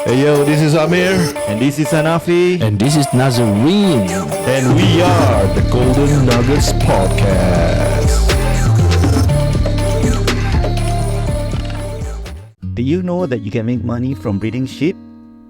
Hey yo, this is Amir. And this is Hanafi. And this is Nazarene. And we are the Golden Nuggets Podcast. Do you know that you can make money from breeding sheep?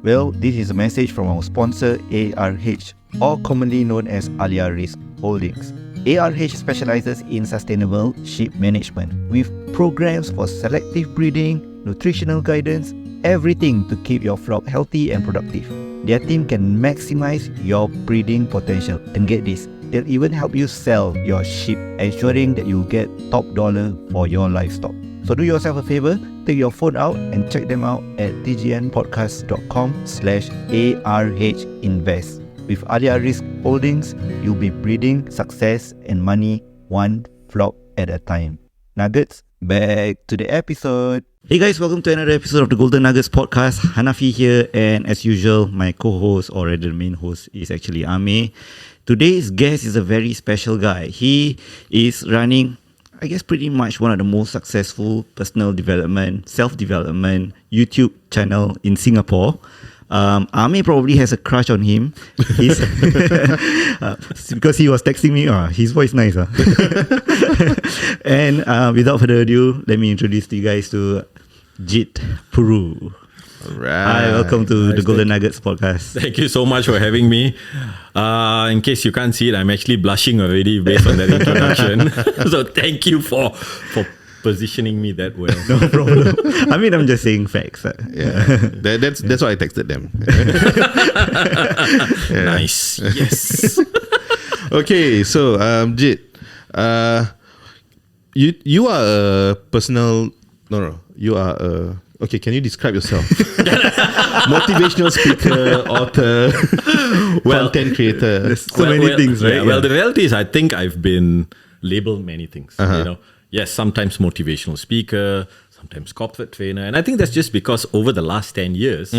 Well, this is a message from our sponsor ARH, or commonly known as Aliyah Rizq Holdings. ARH specializes in sustainable sheep management with programs for selective breeding, nutritional guidance, everything to keep your flock healthy and productive. Their team can maximize your breeding potential. And get this, they'll even help you sell your sheep, ensuring that you get top dollar for your livestock. So do yourself a favor, take your phone out and check them out at tgnpodcast.com/ARHinvest. With Aliyah Rizq Holdings, you'll be breeding success and money one flock at a time. Nuggets, back to the episode. Hey guys, welcome to another episode of the Golden Nuggets Podcast. Hanafi here, and as usual, my co-host, or rather the main host, is actually Ame. Today's guest is a very special guy. He is running, I guess, pretty much one of the most successful personal development, self-development YouTube channel in Singapore. Ame probably has a crush on him. He's because he was texting me. His voice nice. And without further ado, let me introduce you guys to Jit Puru. Alright. Hi, welcome to the Golden Nuggets Podcast. Thank you so much for having me. In case you can't see it, I'm actually blushing already based on that introduction. So thank you for positioning me that well. No problem. I mean, I'm just saying facts. Yeah, that's why I texted them. Nice. Yes. Okay, so Jit, you are a personal. No. You are a. Okay, can you describe yourself? Motivational speaker, author, content creator. There's so many things, right? Yeah. Well, the reality is, I think I've been labeled many things. You know, yes, sometimes motivational speaker, sometimes corporate trainer, and I think that's just because over the last 10 years,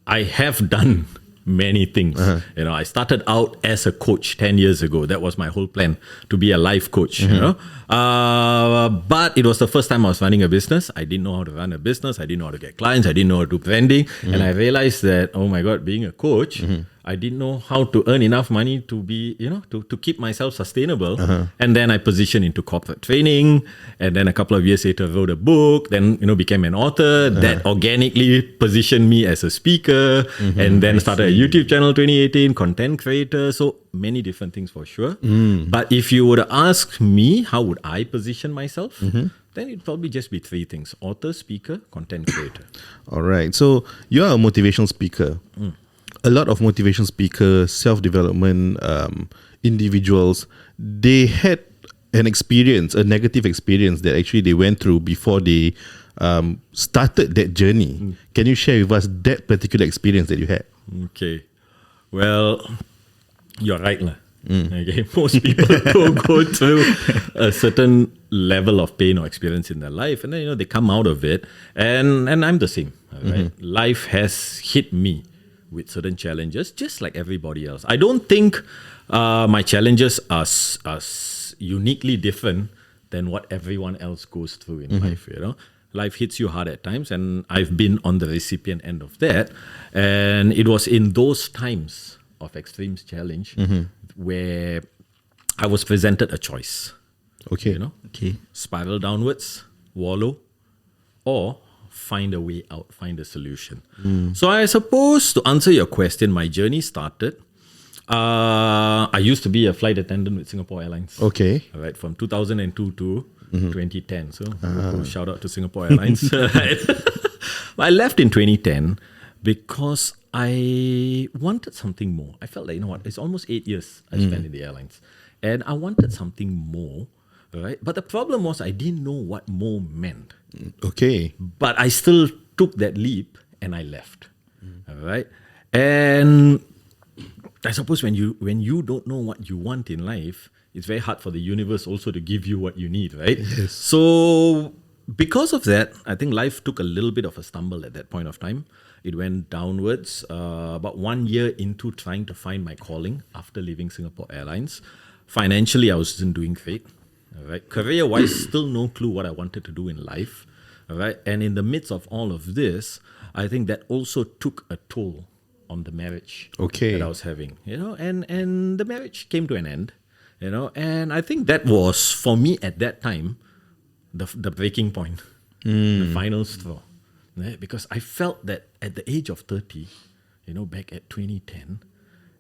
I have done many things. You know, I started out as a coach 10 years ago. That was my whole plan, to be a life coach. You know, but it was the first time I was running a business. I didn't know how to run a business. I didn't know how to get clients. I didn't know how to do branding. And I realized that, oh my God, being a coach, I didn't know how to earn enough money to be, to keep myself sustainable. And then I positioned into corporate training. And then a couple of years later, wrote a book, then, became an author. That organically positioned me as a speaker. And then started a YouTube channel 2018, content creator. So many different things for sure. But if you were to ask me, how would I position myself? Then it'd probably just be three things: author, speaker, content creator. All right. So you are a motivational speaker. A lot of motivational speakers, self-development individuals, they had an experience, a negative experience that actually they went through before they started that journey. Can you share with us that particular experience that you had? Okay. Well, you're right. Okay. Most people go through a certain level of pain or experience in their life, and then they come out of it. And I'm the same. Right? Life has hit me with certain challenges, just like everybody else. I don't think my challenges are uniquely different than what everyone else goes through in life. Life hits you hard at times, and I've been on the recipient end of that. And it was in those times of extreme challenge where I was presented a choice. Okay. Spiral downwards, wallow, or find a way out, find a solution. So I suppose, to answer your question, my journey started. I used to be a flight attendant with Singapore Airlines. Okay. All right, from 2002 to 2010. So shout out to Singapore Airlines. I left in 2010 because I wanted something more. I felt like, it's almost 8 years I spent in the airlines, and I wanted something more. Right? But the problem was I didn't know what more meant. Okay. But I still took that leap and I left. All right. And I suppose when you don't know what you want in life, it's very hard for the universe also to give you what you need, right? Yes. So because of that, I think life took a little bit of a stumble at that point of time. It went downwards about 1 year into trying to find my calling after leaving Singapore Airlines. Financially, I wasn't doing great. All right. Career-wise, still no clue what I wanted to do in life. All right. And in the midst of all of this, I think that also took a toll on the marriage Okay. that I was having, and the marriage came to an end, and I think that was, for me at that time, the breaking point, the final straw, right? Because I felt that at the age of 30, back at 2010,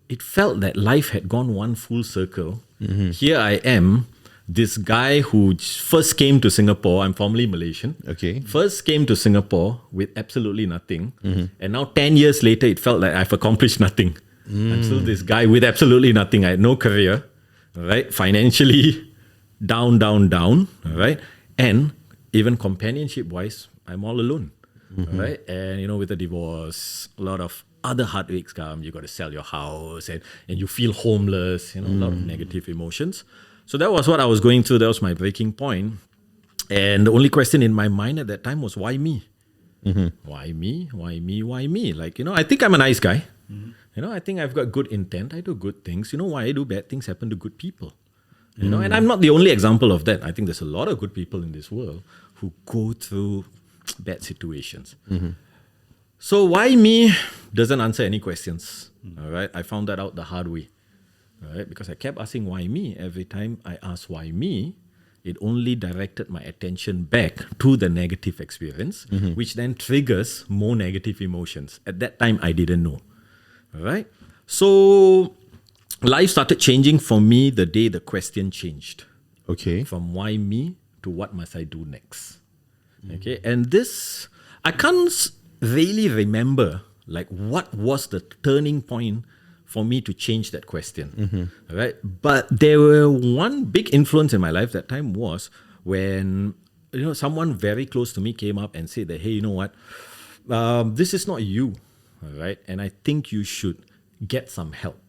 it felt that life had gone one full circle. Here I am, this guy who first came to Singapore, I'm formerly Malaysian, Okay. first came to Singapore with absolutely nothing. And now 10 years later, it felt like I've accomplished nothing. I'm still this guy with absolutely nothing. I had no career, right? Financially, down, right? And even companionship-wise, I'm all alone, right? And, with a divorce, a lot of other heartaches come. You got to sell your house and you feel homeless, a lot of negative emotions. So that was what I was going through. That was my breaking point. And the only question in my mind at that time was, why me? Why me? Why me? Why me? Like, I think I'm a nice guy. I think I've got good intent. I do good things. Why I do bad things happen to good people. And I'm not the only example of that. I think there's a lot of good people in this world who go through bad situations. So why me doesn't answer any questions. All right. I found that out the hard way. Right? Because I kept asking why me. Every time I asked why me, it only directed my attention back to the negative experience, which then triggers more negative emotions. At that time, I didn't know. Right? So life started changing for me the day the question changed. Okay. From why me to what must I do next. Okay. And this, I can't really remember like what was the turning point for me to change that question, right? But there were one big influence in my life that time was when someone very close to me came up and said that, hey, you know what? This is not you, right? And I think you should get some help.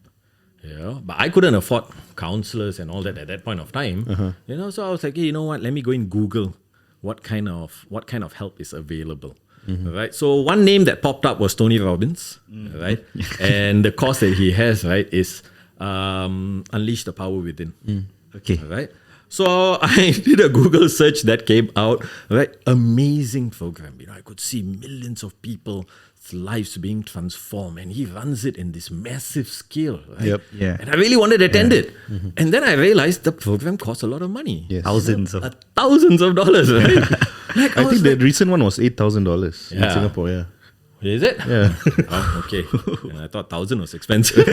But I couldn't afford counselors and all that at that point of time. So I was like, hey, you know what? Let me go and Google what kind of help is available. Right. So one name that popped up was Tony Robbins, right? And the course that he has, right, is Unleash the Power Within. Okay. Right. So I did a Google search that came out, right? Amazing program. I could see millions of people's lives being transformed, and he runs it in this massive scale, right? Yep. Yeah. And I really wanted to attend it. And then I realized the program costs a lot of money. Yes. Thousands of Thousands of dollars, right? Like, I think was the like, recent one was $8,000 in Yeah. Singapore. Yeah. is it? Yeah. Oh, okay. And I thought 1,000 was expensive.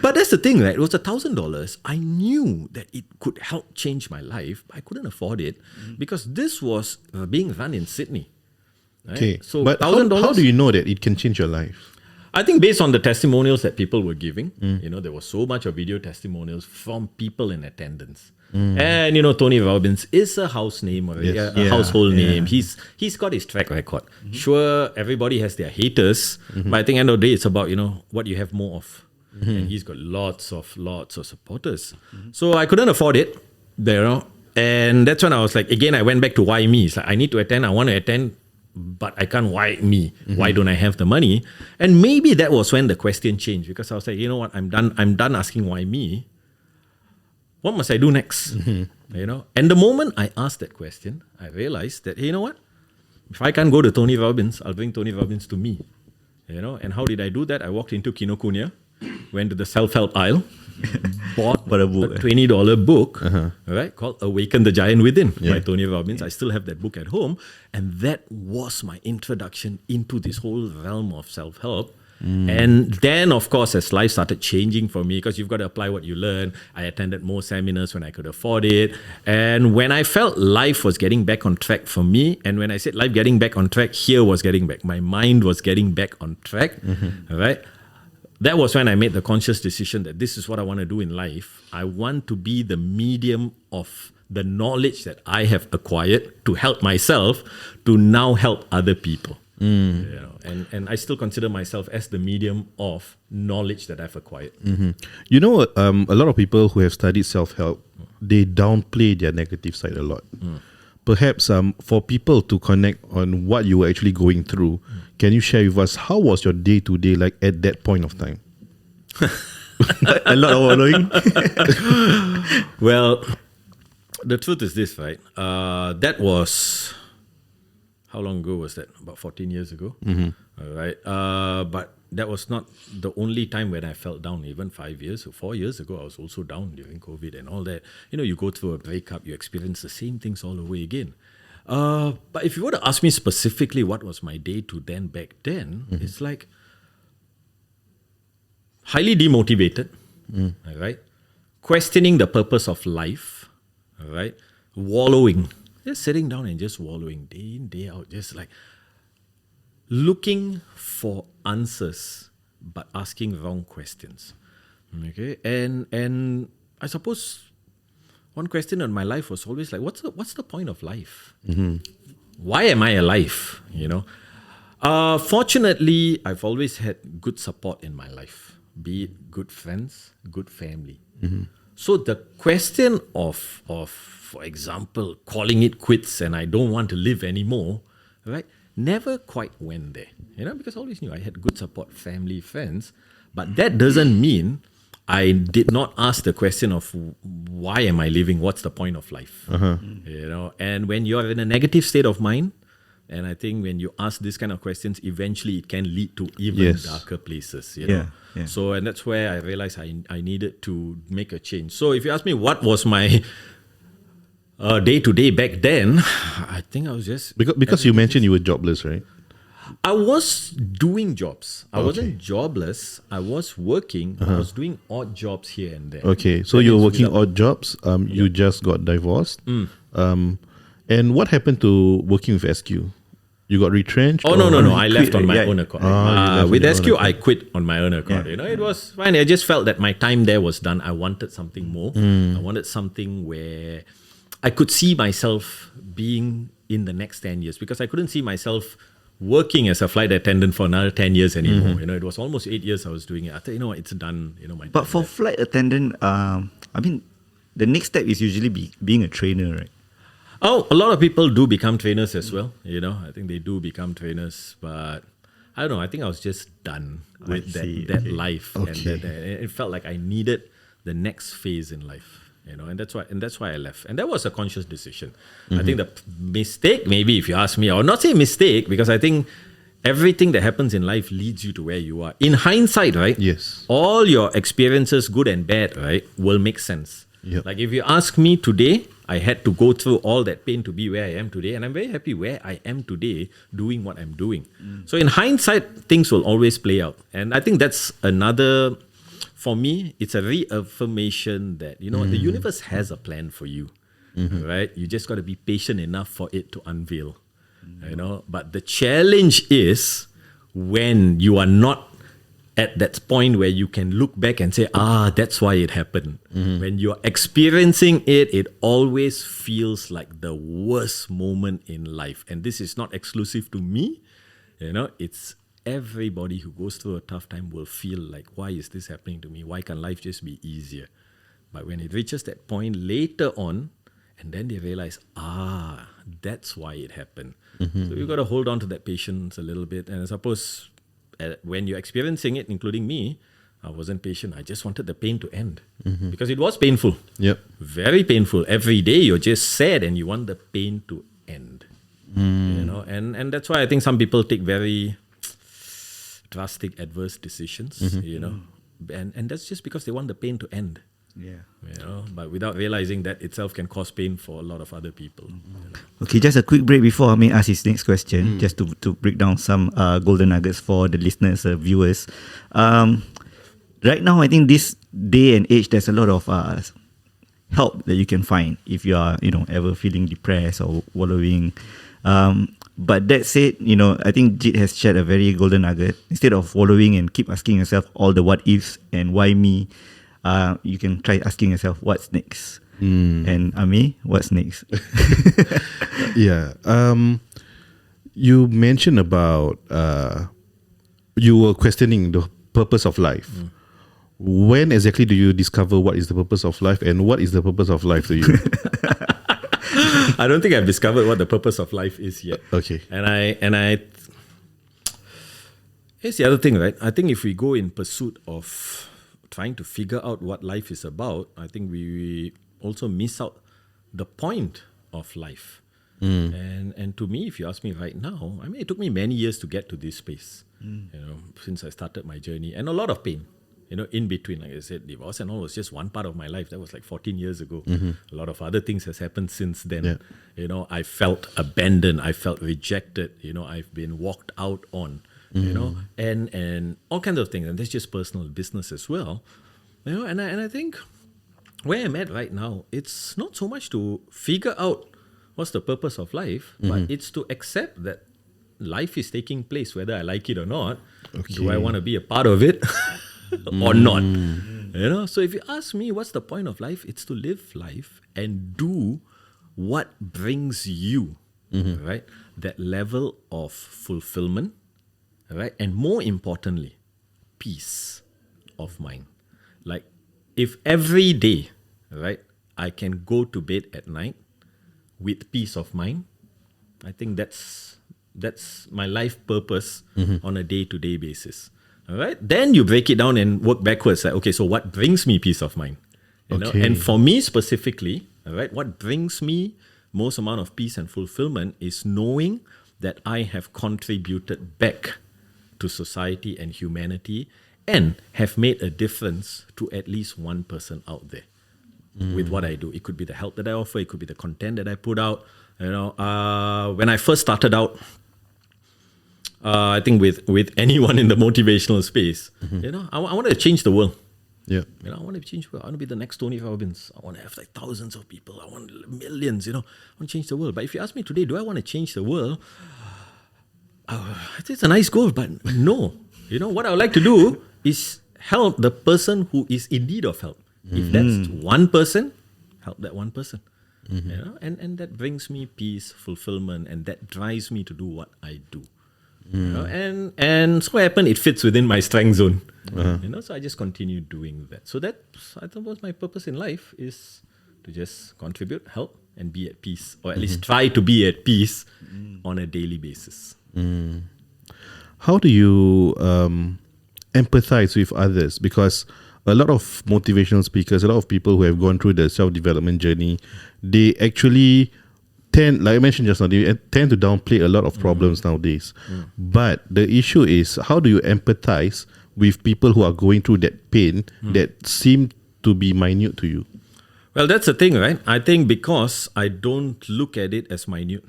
But that's the thing, right? It was $1,000. I knew that it could help change my life, but I couldn't afford it because this was being run in Sydney. Right? Okay. So But $1,000. how do you know that it can change your life? I think based on the testimonials that people were giving, there was so much of video testimonials from people in attendance. And Tony Robbins is a house name already, Yes. a household Yeah. name. He's got his track record. Sure, everybody has their haters, but I think end of the day it's about what you have more of. And he's got lots of supporters. So I couldn't afford it, and that's when I was like, again, I went back to why me. It's like I need to attend. I want to attend. But I can't. Why me? Why don't I have the money? And maybe that was when the question changed because I was like, you know what? I'm done asking why me. What must I do next? And the moment I asked that question, I realized that, hey, you know what? If I can't go to Tony Robbins, I'll bring Tony Robbins to me. And how did I do that? I walked into Kinokuniya, went to the self-help aisle, bought a book, a $20 book, right, called Awaken the Giant Within by Tony Robbins. I still have that book at home. And that was my introduction into this whole realm of self-help. And then, of course, as life started changing for me, because you've got to apply what you learn, I attended more seminars when I could afford it. And when I felt life was getting back on track for me, and when I said life getting back on track, here was getting back. My mind was getting back on track, right? That was when I made the conscious decision that this is what I want to do in life. I want to be the medium of the knowledge that I have acquired to help myself to now help other people. And I still consider myself as the medium of knowledge that I've acquired. A lot of people who have studied self-help, they downplay their negative side a lot. Perhaps for people to connect on what you were actually going through, can you share with us how was your day-to-day like at that point of time? a lot of following. Well, the truth is this, right? That was how long ago was that? About 14 years ago. All right. But that was not the only time when I felt down. Even 4 years ago, I was also down during COVID and all that. You go through a breakup, you experience the same things all over again. But if you were to ask me specifically what was my day to then back then, it's like highly demotivated, all right? Questioning the purpose of life, all right? Wallowing, just sitting down and just wallowing day in, day out, just like looking for answers but asking wrong questions. Okay, and I suppose one question in my life was always like, what's the point of life? Why am I alive? Fortunately, I've always had good support in my life, be it good friends, good family. So the question of, for example, calling it quits and I don't want to live anymore, right? Never quite went there, because I always knew I had good support, family, friends. But that doesn't mean I did not ask the question of why am I living? What's the point of life? And when you're in a negative state of mind, and I think when you ask this kind of questions, eventually it can lead to even darker places. So, and that's where I realized I needed to make a change. So if you ask me what was my day-to-day back then, I think I was just... Because you mentioned you were jobless, right? I was doing jobs. I wasn't jobless. I was working. I was doing odd jobs here and there. Okay, so you were working odd jobs. You just got divorced. And what happened to working with SQ? You got retrenched? Oh, no. I left on my own accord. With SQ, I quit on my own accord. It was fine. I just felt that my time there was done. I wanted something more. I wanted something where I could see myself being in the next 10 years, because I couldn't see myself working as a flight attendant for another 10 years anymore. It was almost 8 years I was doing it. I thought, it's done. But for flight attendant, the next step is usually being a trainer, right? Oh, a lot of people do become trainers as well. I think they do become trainers, but I don't know. I think I was just done with that life, and it felt like I needed the next phase in life. And that's why I left. And that was a conscious decision. I think the mistake, maybe if you ask me, or not say mistake, because I think everything that happens in life leads you to where you are. In hindsight, right? Yes. All your experiences, good and bad, right, will make sense. Yep. Like if you ask me today, I had to go through all that pain to be where I am today. And I'm very happy where I am today doing what I'm doing. So in hindsight, things will always play out. And I think that's another... For me, it's a reaffirmation that, the universe has a plan for you, right? You just got to be patient enough for it to unveil, But the challenge is when you are not at that point where you can look back and say, that's why it happened. When you're experiencing it, it always feels like the worst moment in life. And this is not exclusive to me, it's everybody who goes through a tough time will feel like, why is this happening to me? Why can't life just be easier? But when it reaches that point later on, and then they realize, that's why it happened. So you've got to hold on to that patience a little bit. And I suppose when you're experiencing it, including me, I wasn't patient. I just wanted the pain to end because it was painful. Yep. Very painful. Every day you're just sad and you want the pain to end. And that's why I think some people take very drastic, adverse decisions, and that's just because they want the pain to end. But without realizing that itself can cause pain for a lot of other people. Okay, just a quick break before I may ask his next question, just to break down some golden nuggets for the listeners, viewers. Right now, I think this day and age, there's a lot of help that you can find if you are, ever feeling depressed or wallowing. But that said, I think Jit has shared a very golden nugget. Instead of wallowing and keep asking yourself all the what ifs and why me, you can try asking yourself what's next. And Ami, what's next? You mentioned about you were questioning the purpose of life. When exactly do you discover what is the purpose of life, and what is the purpose of life to you? I don't think I've discovered what the purpose of life is yet. Okay. And I here's the other thing, right? I think if we go in pursuit of trying to figure out what life is about, I think we also miss out the point of life. And to me, if you ask me right now, I mean, it took me many years to get to this space, since I started my journey, and a lot of pain, in between. Like I said, divorce and all was just one part of my life. That was like 14 years ago. A lot of other things has happened since then. I felt abandoned. I felt rejected. I've been walked out on, and all kinds of things. And that's just personal business as well. And I think where I'm at right now, it's not so much to figure out what's the purpose of life, but it's to accept that life is taking place, whether I like it or not. Okay. Do I want to be a part of it or not? So if you ask me, what's the point of life? It's to live life and do what brings you, right? That level of fulfillment, right? And more importantly, peace of mind. Like, if every day, right, I can go to bed at night with peace of mind, I think that's my life purpose on a day-to-day basis. All right? Then you break it down and work backwards. Like, okay, so what brings me peace of mind? And for me specifically, all right, what brings me most amount of peace and fulfillment is knowing that I have contributed back to society and humanity and have made a difference to at least one person out there with what I do. It could be the help that I offer. It could be the content that I put out. When I first started out, I think with anyone in the motivational space, I wanted to change the world. Yeah, I want to change the world. I want to be the next Tony Robbins. I want to have like thousands of people. I want millions. I want to change the world. But if you ask me today, do I want to change the world? It's a nice goal, but no. What I would like to do is help the person who is in need of help. If that's one person, help that one person. And that brings me peace, fulfillment, and that drives me to do what I do. And so what happened, it fits within my strength zone. So I just continue doing that. So that, I thought, was my purpose in life, is to just contribute, help, and be at peace, or at least try to be at peace on a daily basis. How do you empathize with others? Because a lot of motivational speakers, a lot of people who have gone through the self-development journey, they actually tend, like I mentioned just now, they tend to downplay a lot of problems nowadays. But the issue is, how do you empathize with people who are going through that pain that seem to be minute to you? Well, that's the thing, right? I think because I don't look at it as minute.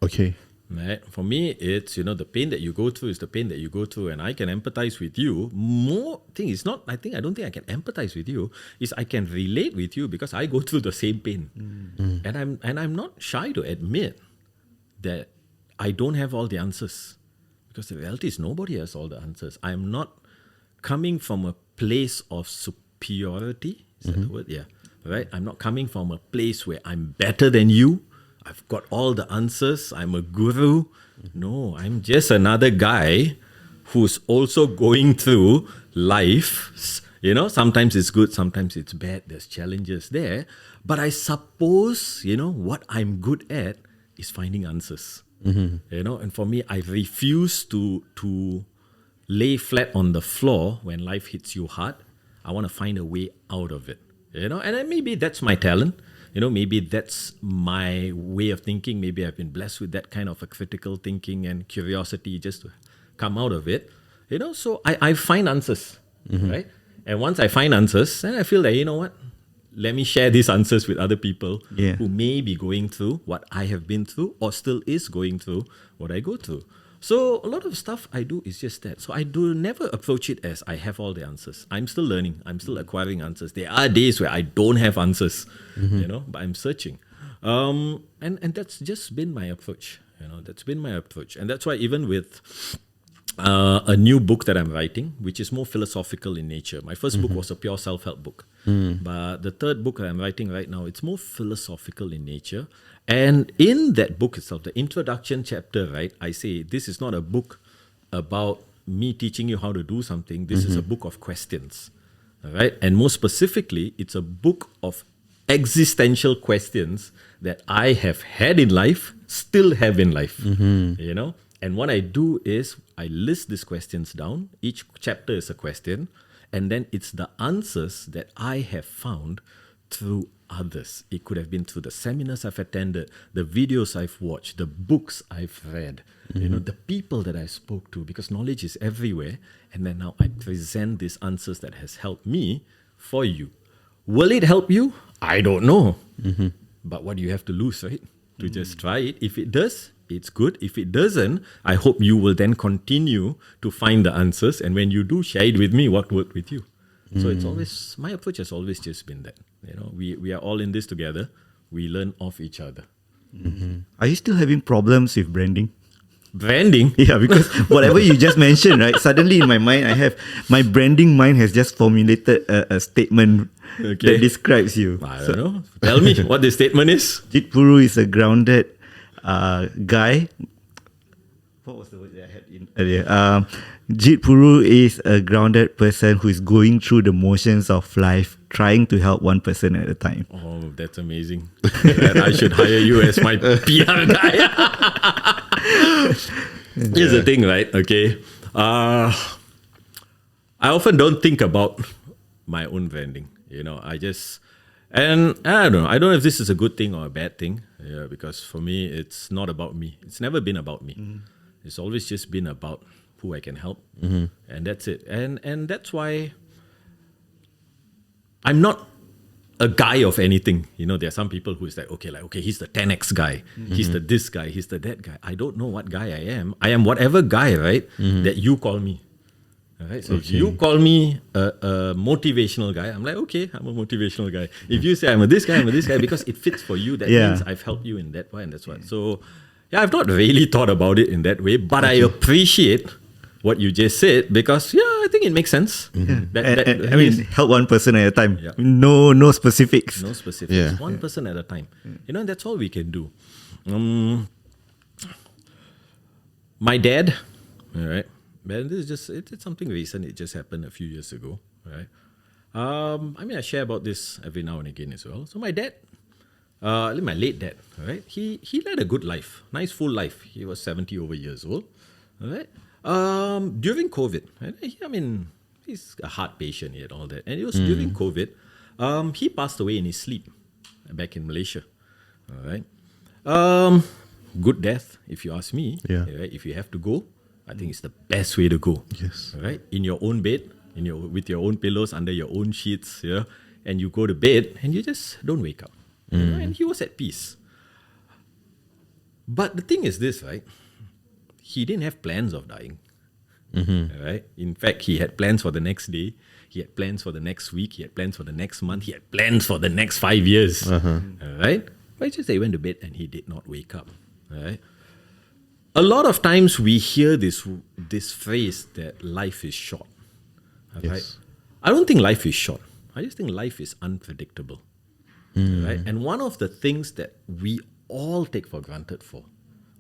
Okay. Right? For me, it's, the pain that you go through is the pain that you go through, and I can empathize with you. More thing is not, I don't think I can empathize with you, is I can relate with you because I go through the same pain. And I'm not shy to admit that I don't have all the answers, because the reality is nobody has all the answers. I'm not coming from a place of superiority. Is that the word? Yeah. Right? I'm not coming from a place where I'm better than you. I've got all the answers. I'm a guru. No, I'm just another guy who's also going through life. Sometimes it's good, sometimes it's bad. There's challenges there. But I suppose, what I'm good at is finding answers. And for me, I refuse to lay flat on the floor when life hits you hard. I want to find a way out of it. And then maybe that's my talent. Maybe that's my way of thinking. Maybe I've been blessed with that kind of a critical thinking and curiosity just to come out of it. So I find answers, right? And once I find answers, then I feel that, let me share these answers with other people who may be going through what I have been through, or still is going through what I go through. So a lot of stuff I do is just that. So I do never approach it as I have all the answers. I'm still learning. I'm still acquiring answers. There are days where I don't have answers, but I'm searching. And that's just been my approach. That's been my approach. And that's why even with a new book that I'm writing, which is more philosophical in nature. My first book was a pure self-help book. But the third book that I'm writing right now, it's more philosophical in nature. And in that book itself, the introduction chapter, right, I say this is not a book about me teaching you how to do something. This is a book of questions, all right? And more specifically, it's a book of existential questions that I have had in life, still have in life, And what I do is I list these questions down. Each chapter is a question. And then it's the answers that I have found through others. It could have been through the seminars I've attended, the videos I've watched, the books I've read, the people that I spoke to, because knowledge is everywhere. And then now I present these answers that has helped me for you. Will it help you? I don't know. But what do you have to lose, right? To just try it. If it does, it's good. If it doesn't, I hope you will then continue to find the answers. And when you do, share it with me what worked with you. So it's always, my approach has always just been that. We are all in this together. We learn off each other. Are you still having problems with branding? Branding? Yeah, because whatever you just mentioned, right? Suddenly in my mind, my branding mind has just formulated a statement that describes you. I don't know. Tell me what the statement is. Jit Puru is a grounded guy. What was the word that I had in earlier? Jit Puru is a grounded person who is going through the motions of life, trying to help one person at a time. Oh, that's amazing. I should hire you as my PR guy. Here's the thing, right? Okay. I often don't think about my own branding. And I don't know. I don't know if this is a good thing or a bad thing. Yeah, because for me, it's not about me. It's never been about me. It's always just been about who I can help, and that's it. And that's why I'm not a guy of anything. There are some people who is like, okay, he's the 10x guy, he's the this guy, he's the that guy. I don't know what guy I am. I am whatever guy, right, that you call me. All right. So if you call me a motivational guy, I'm like, okay, I'm a motivational guy. If you say I'm a this guy, because it fits for you, that means I've helped you in that way, and that's why. So yeah, I've not really thought about it in that way, but I appreciate what you just said, because I think it makes sense. I mean, help one person at a time. Yeah. No specifics. No specifics. One person at a time. And that's all we can do. My dad, all right. Man, this is it's something recent. It just happened a few years ago, right? I share about this every now and again as well. So my dad, my late dad, right? He led a good life, nice full life. He was 70 over years old, all right? During COVID, right? He's a heart patient, he had all that. And it was during COVID, he passed away in his sleep back in Malaysia. All right. Good death, if you ask me. Yeah. Right? If you have to go, I think it's the best way to go. Yes. All right. In your own bed, with your own pillows, under your own sheets, and you go to bed and you just don't wake up. And he was at peace. But the thing is this, right? He didn't have plans of dying. Right? In fact, he had plans for the next day. He had plans for the next week. He had plans for the next month. He had plans for the next 5 years. Right? But it's just that he went to bed and he did not wake up. Right? A lot of times we hear this phrase that life is short. Right? I don't think life is short. I just think life is unpredictable. Right? And one of the things that we all take for granted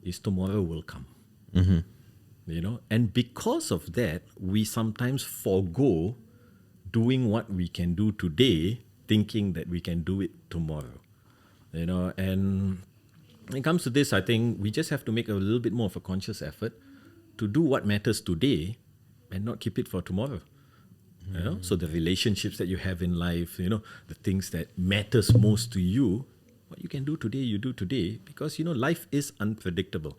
is tomorrow will come. And because of that, we sometimes forego doing what we can do today, thinking that we can do it tomorrow. And when it comes to this, I think we just have to make a little bit more of a conscious effort to do what matters today and not keep it for tomorrow. So the relationships that you have in life, the things that matters most to you, what you can do today, you do today, because life is unpredictable.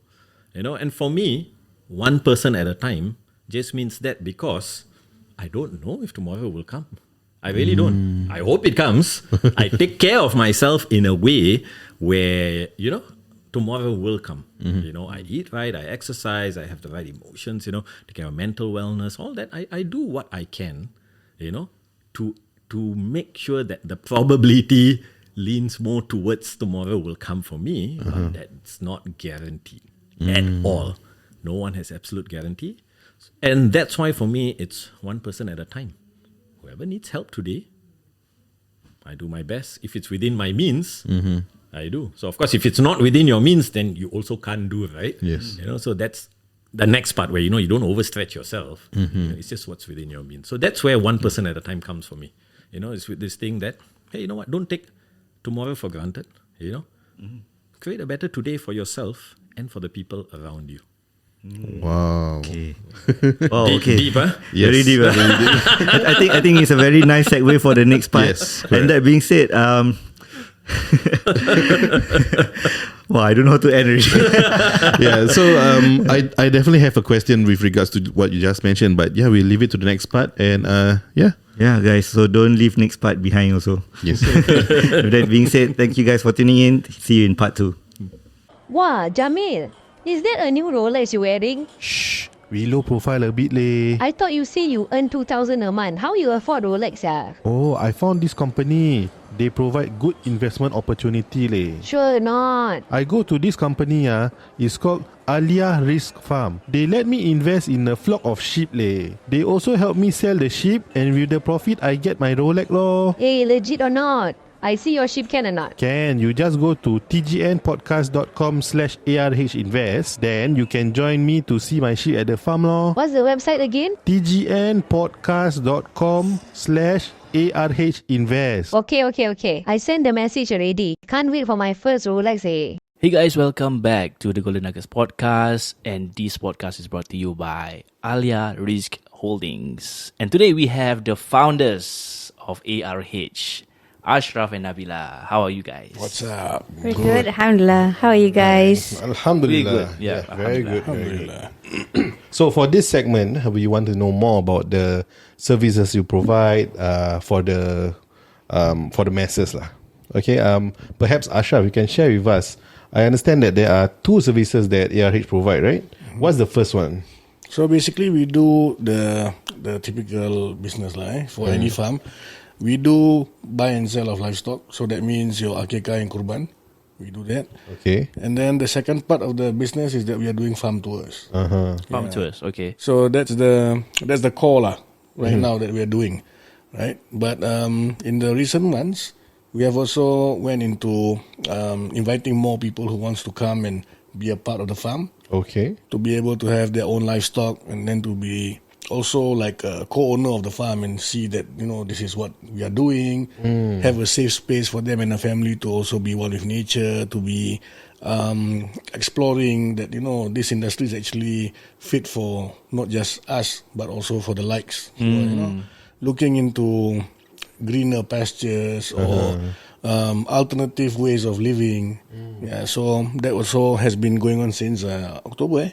And for me, one person at a time just means that because I don't know if tomorrow will come. I really don't. I hope it comes. I take care of myself in a way where, tomorrow will come. I eat right, I exercise, I have the right emotions, take care of mental wellness, all that. I do what I can, to make sure that the probability leans more towards tomorrow will come for me, but that's not guaranteed at all. No one has absolute guarantee. And that's why for me, it's one person at a time. Whoever needs help today, I do my best. If it's within my means, I do. So of course, if it's not within your means, then you also can't do it, right? Yes. So that's the next part where, you don't overstretch yourself. It's just what's within your means. So that's where one person at a time comes for me. It's with this thing that, hey, you know what? Don't take tomorrow for granted. Create a better today for yourself and for the people around you. Wow. Okay. Oh, Deep, okay. deep, huh? Yes. Very deep. I think it's a very nice segue for the next part. Yes, And that being said, well, I don't know how to end already. Yeah, so I definitely have a question with regards to what you just mentioned, but yeah, we'll leave it to the next part. And yeah. Yeah, guys, so don't leave next part behind also. Yes. With that being said, thank you guys for tuning in. See you in part 2. Wow, Jamil, is that a new Rolex you're wearing? Shh, we low profile a bit leh. I thought you say you earn 2,000 a month. How you afford Rolex, yeah? Oh, I found this company. They provide good investment opportunity leh. Sure not. I go to this company it's called Aliyah Rizq Farm. They let me invest in a flock of sheep leh. They also help me sell the sheep, and with the profit I get my Rolex lor. Hey, legit or not? I see your sheep can or not? Can you just go to tgnpodcast.com/arhinvest, then you can join me to see my sheep at the farm lor. What's the website again? tgnpodcast.com/arhinvest. Okay. I sent the message already. Can't wait for my first Rolex, eh? Hey guys, welcome back to the Golden Nuggets podcast, and this podcast is brought to you by Aliyah Rizq Holdings. And today we have the founders of ARH, Ashraf and Nabila. How are you guys? What's up? We're good, alhamdulillah. How are you guys? Alhamdulillah. Very good. Yeah, very good. Alhamdulillah. So for this segment, we want to know more about the services you provide for the masses lah. Okay. Perhaps Ashraf, you can share with us. I understand that there are 2 services that ARH provide, right? What's the first one? So basically, we do the typical business for any farm. We do buy and sell of livestock. So that means your akikah and kurban. We do that. Okay. And then the second part of the business is that we are doing farm tours. Farm tours, okay. So that's the core right now that we are doing, right? But in the recent months, we have also went into inviting more people who wants to come and be a part of the farm. Okay. To be able to have their own livestock, and then to be also like a co-owner of the farm and see that, this is what we are doing, have a safe space for them and a family to also be one with nature, to be exploring that, this industry is actually fit for not just us, but also for the likes. So, looking into greener pastures or alternative ways of living. Yeah, so that also has been going on since October.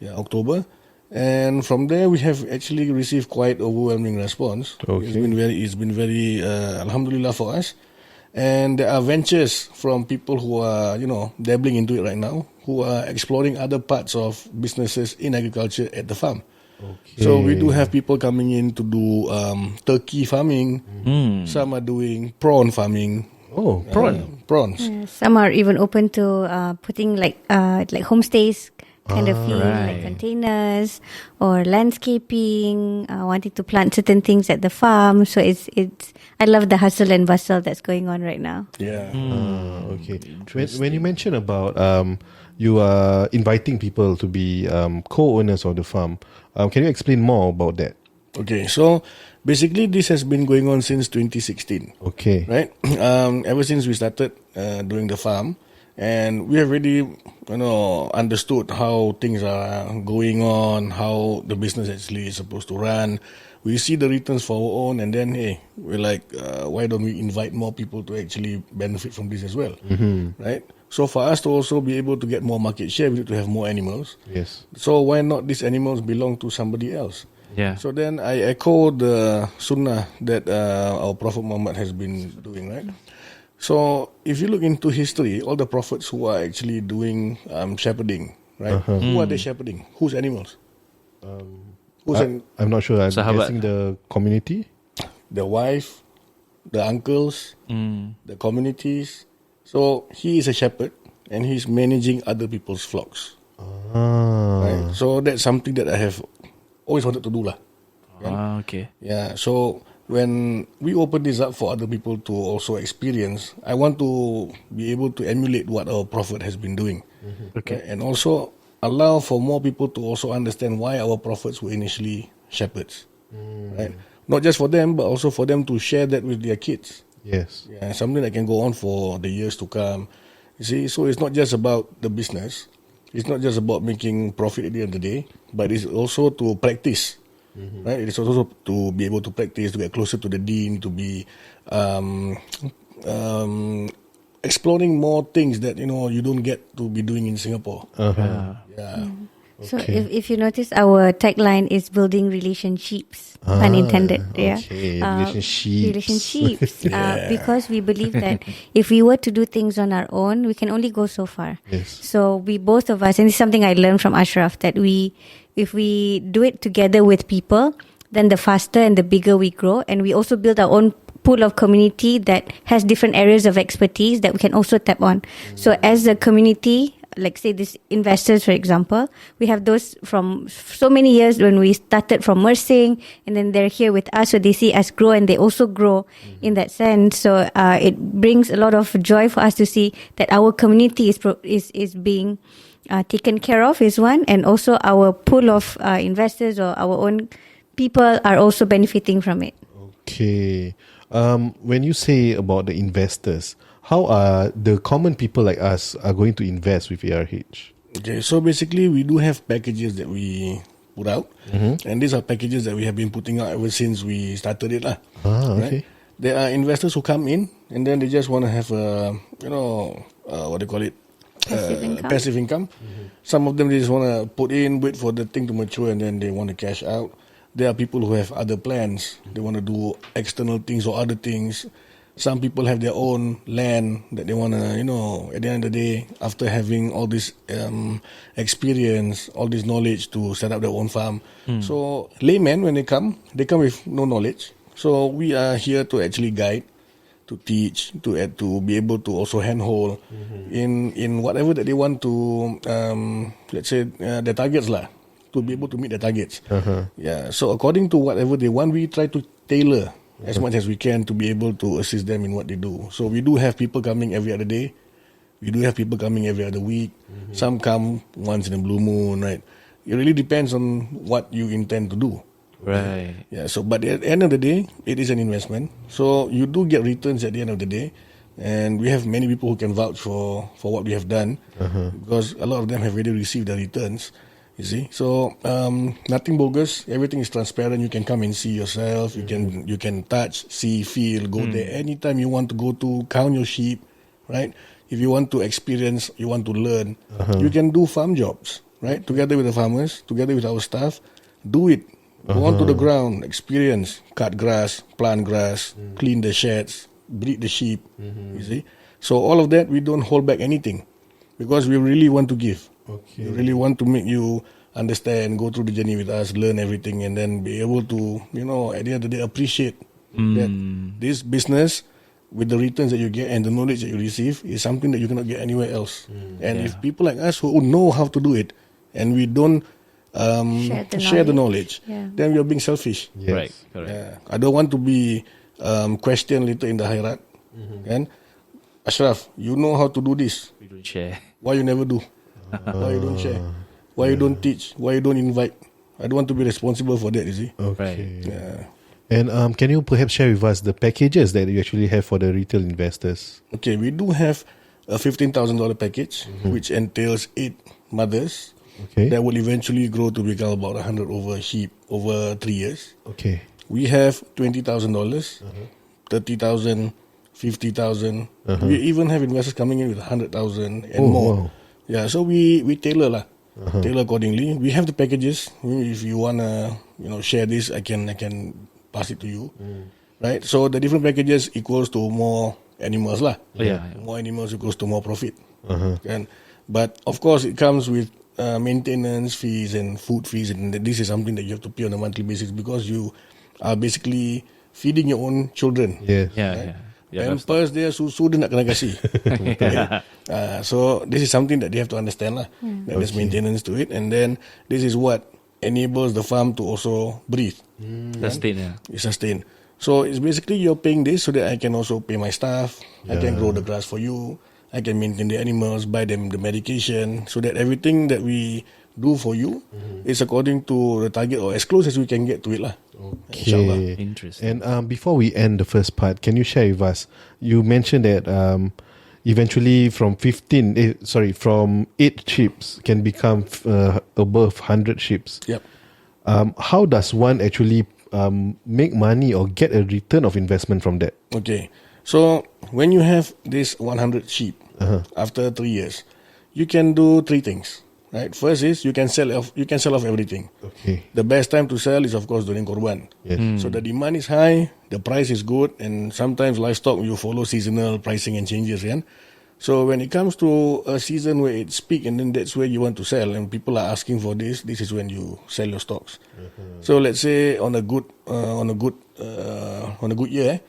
October. And from there, we have actually received quite overwhelming response. Okay. It's been very alhamdulillah for us. And there are ventures from people who are, dabbling into it right now, who are exploring other parts of businesses in agriculture at the farm. Okay. So we do have people coming in to do turkey farming. Some are doing prawn farming. Oh, Prawns. Yeah, some are even open to putting like homestays kind of feel, like containers or landscaping, wanting to plant certain things at the farm. So it's I love the hustle and bustle that's going on right now. Yeah. Okay. When you mention about you are inviting people to be co-owners of the farm, can you explain more about that? Okay, so basically this has been going on since 2016. Okay. Right? Ever since we started doing the farm, and we have really, understood how things are going on, how the business actually is supposed to run. We see the returns for our own, and then, hey, we're like, why don't we invite more people to actually benefit from this as well? Right? So for us to also be able to get more market share, we need to have more animals. Yes. So why not these animals belong to somebody else? Yeah. So then I echo the sunnah that our Prophet Muhammad has been doing, right? So if you look into history, all the prophets who are actually doing shepherding, right? Who are they shepherding? Whose animals? I'm not sure. I'm Sahabat. guessing the community. The wife, the uncles, the communities. So he is a shepherd and he's managing other people's flocks. Right? So that's something that I have always wanted to do lah. Okay. Yeah, so when we open this up for other people to also experience, I want to be able to emulate what our Prophet has been doing. Okay. Right? And also allow for more people to also understand why our prophets were initially shepherds. Right? Not just for them, but also for them to share that with their kids. Yes. Yeah, something that can go on for the years to come. You see, so it's not just about the business, It's not just about making profit at the end of the day, but it's also to practice. Right? It's also to be able to practice, to get closer to the deen, to be exploring more things that you don't get to be doing in Singapore. Yeah. So if you notice, our tagline is building relationships, pun intended. Okay, relationships. Because we believe that if we were to do things on our own, we can only go so far. Yes. So we both of us, and it's something I learned from Ashraf, that if we do it together with people, then the faster and the bigger we grow, and we also build our own pool of community that has different areas of expertise that we can also tap on. So as a community, like say these investors, for example, we have those from so many years when we started from Mersing, and then they're here with us, so they see us grow and they also grow in that sense. So it brings a lot of joy for us to see that our community is being taken care of is one, and also our pool of investors or our own people are also benefiting from it. Okay. When you say about the investors, how are the common people like us are going to invest with ARH? Okay, so basically we do have packages that we put out, and these are packages that we have been putting out ever since we started it. Okay. There are investors who come in and then they just want to have a, what do you call it? Passive income. Some of them they just want to put in, wait for the thing to mature, and then they want to cash out. There are people who have other plans. They want to do external things or other things. Some people have their own land that they want to, at the end of the day, after having all this experience, all this knowledge to set up their own farm. So laymen, when they come with no knowledge. So we are here to actually guide, to teach, to be able to also handhold in whatever that they want to, let's say, their targets to be able to meet their targets. Yeah. So according to whatever they want, we try to tailor as much as we can to be able to assist them in what they do. So we do have people coming every other day. We do have people coming every other week. Some come once in a blue moon, right? It really depends on what you intend to do. Right. Yeah. So, but at the end of the day, it is an investment. So you do get returns at the end of the day, and we have many people who can vouch for what we have done because a lot of them have already received the returns. You see, so nothing bogus. Everything is transparent. You can come and see yourself. You can touch, see, feel. Go there anytime you want to go to count your sheep, right? If you want to experience, you want to learn, you can do farm jobs, right? Together with the farmers, together with our staff, do it. Go onto the ground, experience, cut grass, plant grass, clean the sheds, breed the sheep. You see, so all of that we don't hold back anything because we really want to give. Okay. We really want to make you understand, go through the journey with us, learn everything, and then be able to, at the end of the day, appreciate that this business with the returns that you get and the knowledge that you receive is something that you cannot get anywhere else. And if people like us who know how to do it and we don't share the knowledge, then we are being selfish. Yes. Right. Correct. Yeah. I don't want to be questioned later in the Khairat. And Ashraf, you know how to do this. We don't share. Why you never do? Why you don't share? Why you don't teach? Why you don't invite? I don't want to be responsible for that, you see. Okay. Yeah. And can you perhaps share with us the packages that you actually have for the retail investors? Okay, we do have a $15,000 package, which entails 8 mothers. Okay. That will eventually grow to become about 100 over sheep over 3 years. Okay. We have $20,000, 30,000, 50,000. We even have investors coming in with 100,000 and more. Wow. Yeah, so we tailor tailor accordingly. We have the packages. If you wanna share this, I can pass it to you. Right. So the different packages equals to more animals More animals equals to more profit. But of course it comes with maintenance fees and food fees, and this is something that you have to pay on a monthly basis because you are basically feeding your own children. Yes. Yeah. Pampers dia, susu dia nak kena kasih. So this is something that they have to understand that there's maintenance to it, and then this is what enables the farm to also breathe. Sustain. So it's basically you're paying this so that I can also pay my staff. I can grow the grass for you. I can maintain the animals, buy them the medication, so that everything that we do for you is according to the target or as close as we can get to it Okay. Interesting. And before we end the first part, can you share with us? You mentioned that eventually from 8 ships can become above 100 ships. Yep. How does one actually make money or get a return of investment from that? Okay. So when you have this 100 sheep, after 3 years, you can do 3 things. Right. First is you can sell off everything. Okay. The best time to sell is of course during Korban. Yes. So the demand is high, the price is good, and sometimes livestock you follow seasonal pricing and changes. Yeah? So when it comes to a season where it's peak, and then that's where you want to sell, and people are asking for this is when you sell your stocks. So let's say on a good year,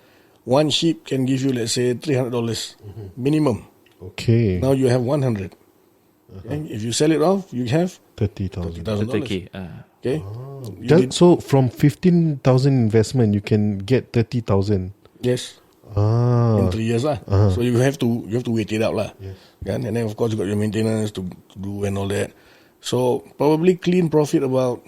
one sheep can give you, let's say, $300 minimum. Okay. Now you have 100. Okay? If you sell it off, you have $30,000. $30,000. Okay. So from 15,000 investment, you can get 30,000. Yes. Ah. In 3 years lah. So you have to wait it out lah. Yes. And then of course you got your maintenance to do and all that. So probably clean profit about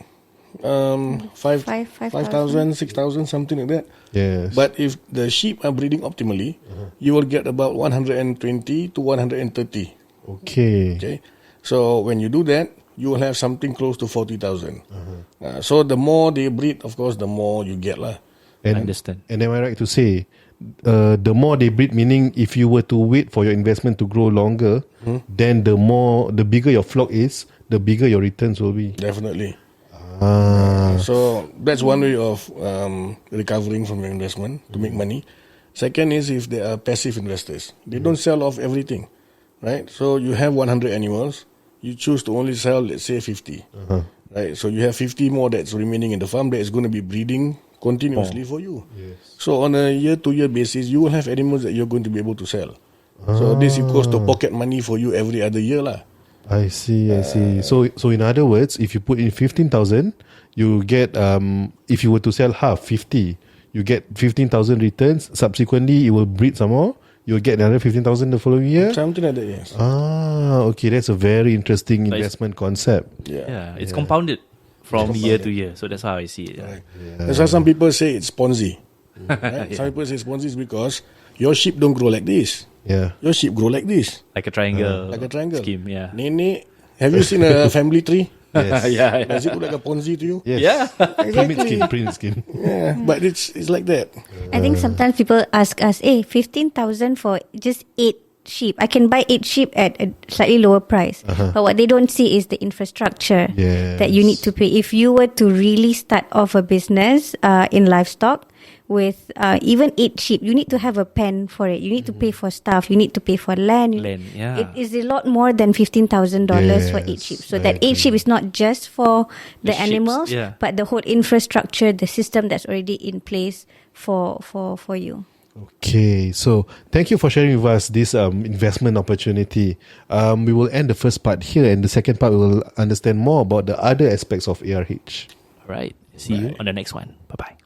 5,000, 6,000, something like that. Yes. But if the sheep are breeding optimally, you will get about 120 to 130. Okay. Okay. So when you do that, you will have something close to 40,000. So the more they breed, of course, the more you get lah. And, I understand. And am I right to say, the more they breed, meaning if you were to wait for your investment to grow longer, then the bigger your flock is, the bigger your returns will be. Definitely. Ah. So that's one way of recovering from your investment to make money. Second is if they are passive investors. They don't sell off everything, right? So you have 100 animals. You choose to only sell, let's say, 50. Right? So you have 50 more that's remaining in the farm that is going to be breeding continuously for you. Yes. So on a year-to-year basis, you will have animals that you're going to be able to sell. So this equals to pocket money for you every other year lah. I see. So in other words, if you put in 15,000, you get if you were to sell half 50, you get 15,000 returns. Subsequently, it will breed some more. You'll get another 15,000 the following year. Something like that, yes. Okay, that's a very interesting investment concept. Yeah, it's compounded from year to year. So that's how I see it. Right. That's why some people say it's Ponzi. Right? Some people say it's Ponzi is because your sheep don't grow like this. Yeah. Your sheep grow like this. Like a triangle. Scheme. Yeah. Nenek, have you seen a family tree? Yes. Yeah. Does it look like a Ponzi to you? Yes. Yeah. Pyramid scheme. Yeah, but it's like that. I think sometimes people ask us, hey, 15,000 for just 8 sheep. I can buy 8 sheep at a slightly lower price. But what they don't see is the infrastructure that you need to pay. If you were to really start off a business in livestock with even 8 sheep, you need to have a pen for it. You need to pay for staff. You need to pay for land. Yeah. It is a lot more than $15,000 for 8 sheep. So that 8 sheep is not just for the sheeps, animals, but the whole infrastructure, the system that's already in place for you. Okay, so thank you for sharing with us this investment opportunity. We will end the first part here, and the second part we will understand more about the other aspects of ARH. All right. See you on the next one. Bye-bye.